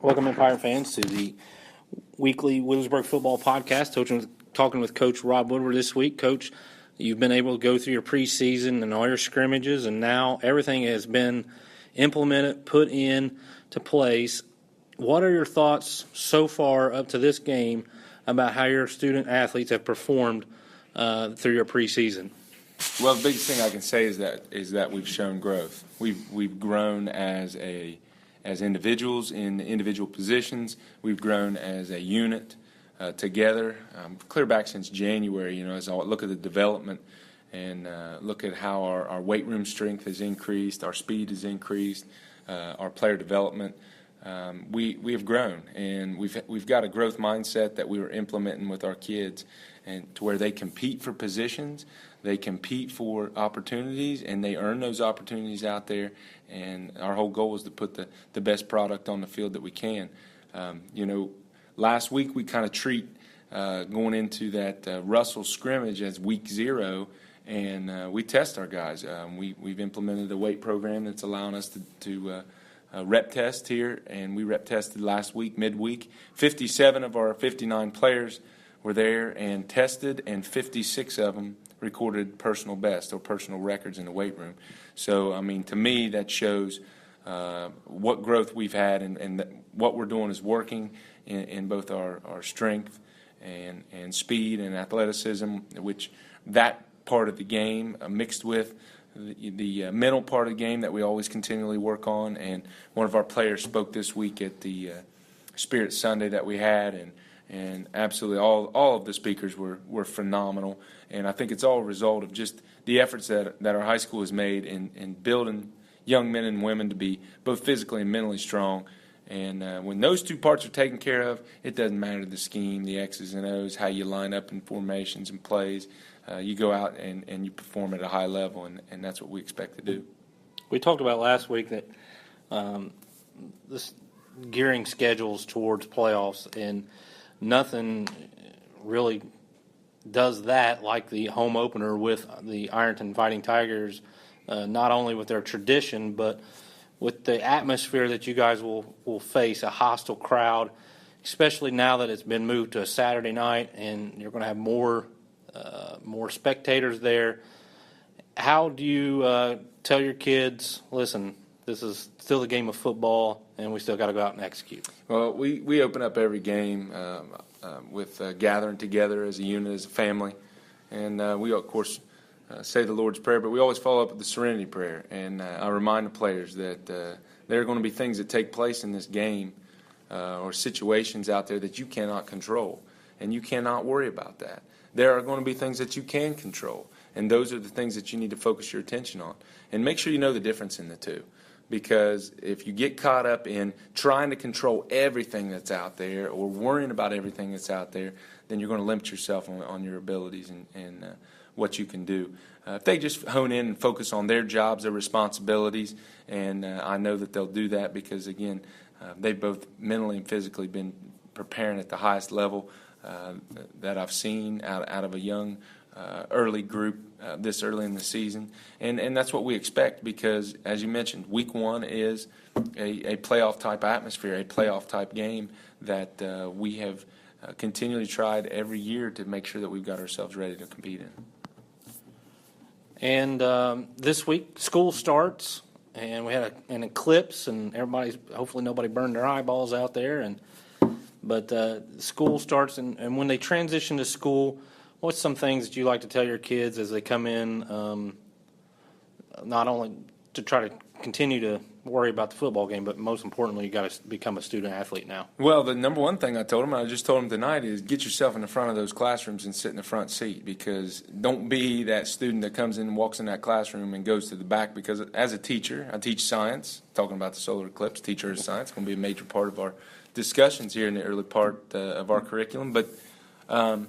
Welcome, Empire fans, to the weekly Williamsburg football podcast. Talking with Coach Rob Woodward this week. Coach, you've been able to go through your preseason and all your scrimmages, and now everything has been implemented, put in to place. What are your thoughts so far up to this game about how your student athletes have performed through your preseason? Well, the biggest thing I can say is that we've shown growth. We've grown as individuals in individual positions. We've grown as a unit together. Clear back since January, as I look at the development and look at how our weight room strength has increased, our speed has increased, our player development. We have grown, and we've got a growth mindset that we were implementing with our kids, and to where they compete for positions, they compete for opportunities, and they earn those opportunities out there. And our whole goal is to put the best product on the field that we can. Last week we kind of treat going into that Russell scrimmage as week 0, and we test our guys. We've implemented a weight program that's allowing us to rep test here, and we rep tested last week, midweek. 57 of our 59 players were there and tested, and 56 of them recorded personal best or personal records in the weight room. So, to me, that shows what growth we've had, and what we're doing is working in both our strength and speed and athleticism, which that part of the game mixed with the mental part of the game that we always continually work on. And one of our players spoke this week at the Spirit Sunday that we had, and absolutely all of the speakers were phenomenal. And I think it's all a result of just the efforts that our high school has made in building young men and women to be both physically and mentally strong. And when those two parts are taken care of, it doesn't matter the scheme, the X's and O's, how you line up in formations and plays. You go out and you perform at a high level, and that's what we expect to do. We talked about last week that this gearing schedules towards playoffs, and nothing really does that like the home opener with the Ironton Fighting Tigers, not only with their tradition, but with the atmosphere that you guys will face, a hostile crowd, especially now that it's been moved to a Saturday night and you're going to have more spectators there. How do you tell your kids, listen, this is still a game of football, and we still got to go out and execute? Well, we open up every game with gathering together as a unit, as a family. And we, of course, say the Lord's Prayer, but we always follow up with the Serenity Prayer. And I remind the players that there are going to be things that take place in this game or situations out there that you cannot control, and you cannot worry about that. There are going to be things that you can control, and those are the things that you need to focus your attention on. And make sure you know the difference in the two, because if you get caught up in trying to control everything that's out there or worrying about everything that's out there, then you're going to limit yourself on your abilities and what you can do. If they just hone in and focus on their jobs, their responsibilities, and I know that they'll do that because, again, they've both mentally and physically been preparing at the highest level that I've seen out of a young early group this early in the season. And that's what we expect because, as you mentioned, week 1 is a playoff-type atmosphere, a playoff-type game that we have continually tried every year to make sure that we've got ourselves ready to compete in. And this week, school starts, and we had an eclipse, and hopefully nobody burned their eyeballs out there. But school starts, and when they transition to school, what's some things that you like to tell your kids as they come in, not only to try to continue to worry about the football game, but most importantly, you got to become a student athlete now? Well, the number one thing I told them, and I just told them tonight, is get yourself in the front of those classrooms and sit in the front seat, because don't be that student that comes in and walks in that classroom and goes to the back, because as a teacher, I teach science, talking about the solar eclipse, teacher of science, going to be a major part of our discussions here in the early part of our curriculum. But I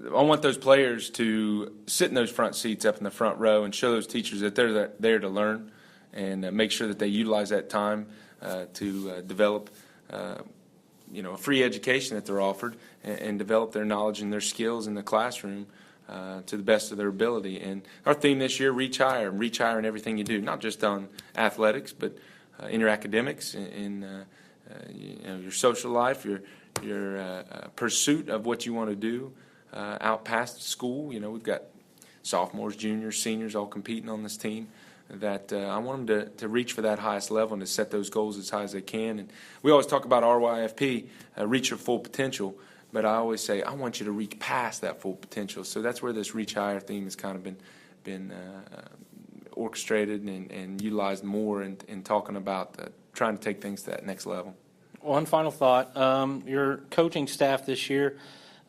want those players to sit in those front seats up in the front row and show those teachers that they're there to learn, and make sure that they utilize that time to develop a free education that they're offered, and develop their knowledge and their skills in the classroom to the best of their ability. And our theme this year, reach higher in everything you do, not just on athletics, but in your academics, in your social life, your pursuit of what you want to do out past school. We've got sophomores, juniors, seniors all competing on this team. That I want them to reach for that highest level and to set those goals as high as they can. And we always talk about RYFP, reach your full potential. But I always say I want you to reach past that full potential. So that's where this reach higher theme has kind of been orchestrated and utilized more in talking about trying to take things to that next level. One final thought. Your coaching staff this year,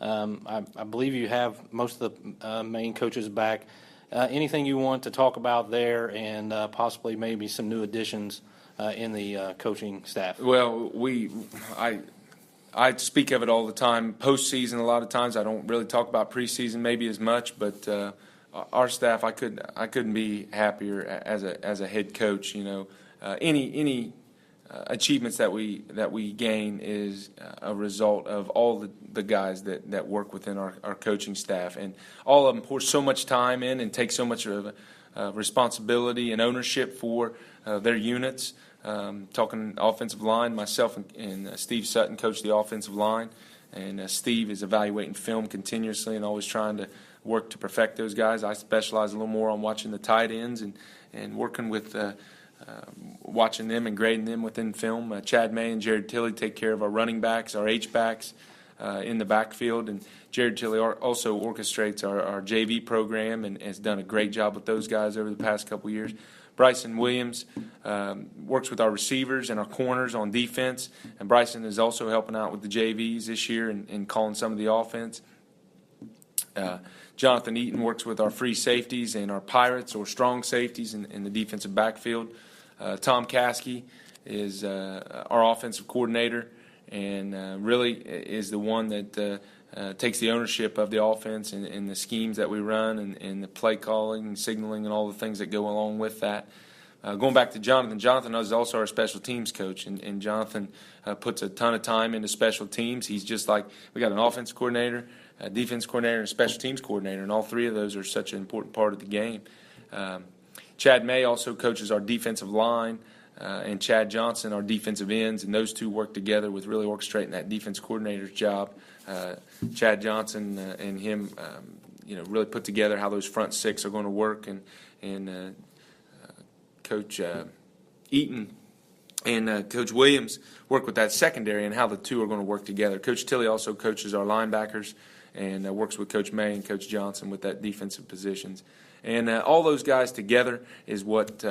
I believe you have most of the main coaches back. Anything you want to talk about there, and possibly maybe some new additions in the coaching staff? Well, I speak of it all the time. Postseason, a lot of times I don't really talk about preseason maybe as much, but our staff, I couldn't be happier as a head coach. Any achievements that we gain is a result of all the guys that work within our coaching staff, and all of them pour so much time in and take so much of responsibility and ownership for their units. Talking offensive line, myself and Steve Sutton coach the offensive line, and Steve is evaluating film continuously and always trying to work to perfect those guys. I specialize a little more on watching the tight ends and working with watching them and grading them within film. Chad May and Jared Tilley take care of our running backs, our H-backs in the backfield, and Jared Tilley also orchestrates our JV program and has done a great job with those guys over the past couple of years. Bryson Williams works with our receivers and our corners on defense, and Bryson is also helping out with the JVs this year and calling some of the offense. Jonathan Eaton works with our free safeties and our pirates or strong safeties in the defensive backfield. Tom Caskey is our offensive coordinator and really is the one that takes the ownership of the offense and the schemes that we run and the play calling and signaling and all the things that go along with that. Going back to Jonathan is also our special teams coach, and Jonathan puts a ton of time into special teams. He's just like, we got an offense coordinator, a defense coordinator, and a special teams coordinator, and all three of those are such an important part of the game. Chad May also coaches our defensive line, and Chad Johnson, our defensive ends, and those two work together with really orchestrating that defense coordinator's job. Chad Johnson and him, really put together how those front six are going to work, and Coach Eaton and Coach Williams work with that secondary and how the two are going to work together. Coach Tilley also coaches our linebackers and works with Coach May and Coach Johnson with that defensive positions. And all those guys together is what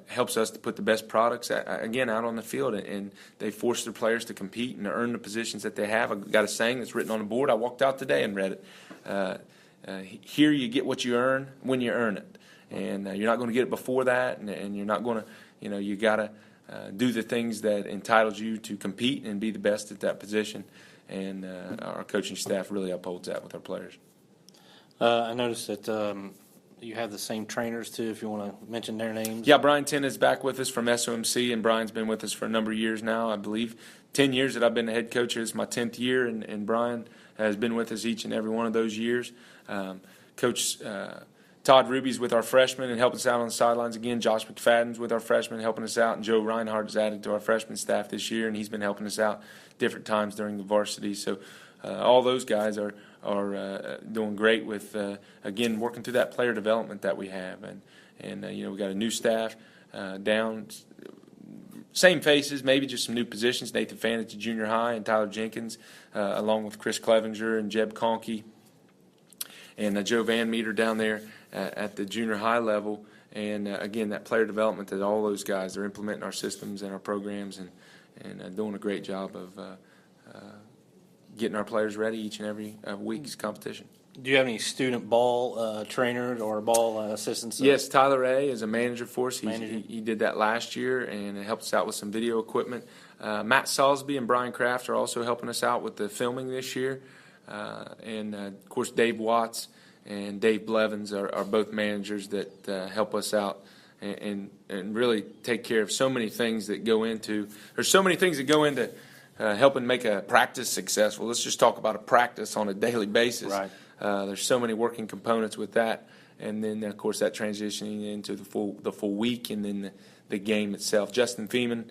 helps us to put the best products again out on the field, and they force their players to compete and earn the positions that they have. I've got a saying that's written on the board. I walked out today and read it. Here you get what you earn when you earn it, and you're not going to get it before that, and you're not going to. You got to do the things that entitles you to compete and be the best at that position. And our coaching staff really upholds that with our players. I noticed that you have the same trainers, too, if you want to mention their names. Yeah, Brian Tinn is back with us from SOMC, and Brian's been with us for a number of years now, I believe. 10 years that I've been the head coach. It's my 10th year, and Brian has been with us each and every one of those years. Coach Todd Ruby's with our freshmen and helping us out on the sidelines again. Josh McFadden's with our freshmen helping us out, and Joe Reinhardt is added to our freshman staff this year, and he's been helping us out different times during the varsity. So all those guys are doing great with, again, working through that player development that we have. And we got a new staff down, same faces, maybe just some new positions. Nathan Fan at the junior high and Tyler Jenkins, along with Chris Clevenger and Jeb Conkey. And Joe Van Meter down there at the junior high level. And, again, that player development that all those guys are implementing our systems and our programs and doing a great job of getting our players ready each and every week's competition. Do you have any student ball trainers or ball assistants? Yes, Tyler A. is a manager for us. He did that last year, and it helped us out with some video equipment. Matt Salisbury and Brian Kraft are also helping us out with the filming this year. And, of course, Dave Watts and Dave Blevins are both managers that help us out and really take care of so many things that go into – there's so many things that go into helping make a practice successful. Let's just talk about a practice on a daily basis. Right. There's so many working components with that. And then, of course, that transitioning into the full week and then the game itself. Justin Feeman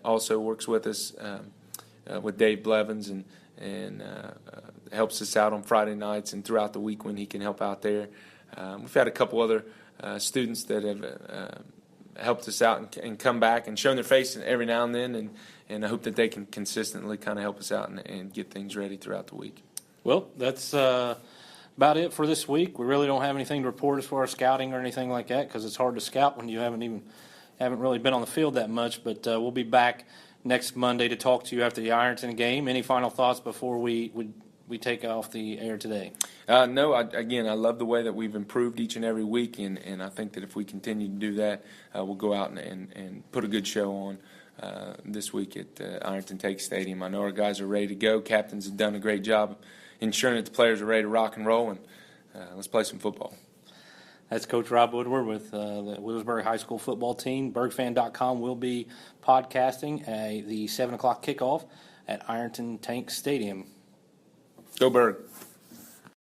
also works with us with Dave Blevins and helps us out on Friday nights and throughout the week when he can help out there. We've had a couple other students that have helped us out and come back and shown their face every now and then, and I hope that they can consistently kind of help us out and get things ready throughout the week. Well, that's about it for this week. We really don't have anything to report as far as scouting or anything like that because it's hard to scout when you haven't really been on the field that much. But we'll be back next Monday to talk to you after the Ironton game. Any final thoughts before we take off the air today? No, I love the way that we've improved each and every week, and I think that if we continue to do that, we'll go out and put a good show on this week at Ironton Take Stadium. I know our guys are ready to go. Captains have done a great job ensuring that the players are ready to rock and roll, and let's play some football. That's Coach Rob Woodward with the Williamsburg High School football team. BergFan.com will be podcasting the 7 o'clock kickoff at Ironton Tank Stadium. Go Berg.